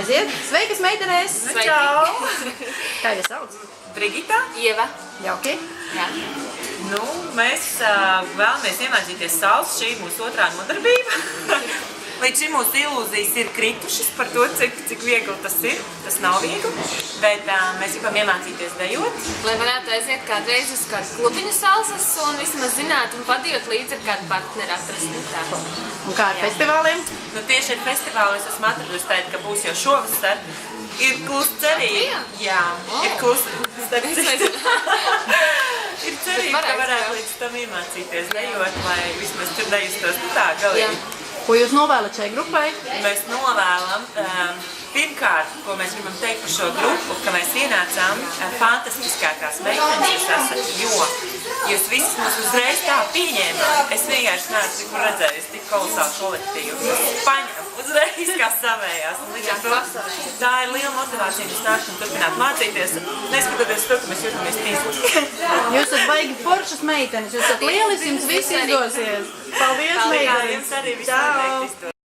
Aiziet! Sveikas, meitenēs! Čau! Kā jūs sauc? Brigita? Ieva. Jauki? Jā. Nu, mēs vēlamies iemācīties salsu, šī ir mūsu otrā nodarbība. Līdz šim mūsu ilūzijas ir kritušas par to, cik viegli tas ir. Tas nav viegli, bet mēs gribam iemācīties dejot. Lai varētu aiziet kādreiz uz kādu klubiņu salsas un vismaz zināt un padejot līdzi ar kādu partneri atrast. Un kā ar festivāliem? Nu, tieši ar festivālu es esmu atradusi tādu, ka būs jau šovasar. Ir klusa cerība. Jā, ir klusa cerība. Ir cerība, ka varētu līdz tam iemācīties dejot, lai vismaz tur dejustos tā galīgi. Ko jūs novēlat šai grupai? Mēs novēlam, pirmkārt, ko mēs gribam teikt par šo grupu, ka mēs ienācām fantastiskākās meitenes jūs esat, jo jūs visas mūs uzreiz tā pieņēmāt. Es vienkārši neesmu tikur redzējis tik kolosālu kolektīvu. Jūs paņem uzreiz kā savējās. Un līdz ar to tā ir liela motivācija mums nākt un turpināt mācīties, neskatoties to, ka mēs jūtamies tīzli. Jūs esat baigi foršas meitenes, jūs esat lieliski, jums viss izdosies. Paldies, meitenes! Jums arī viss noteikti izdosies.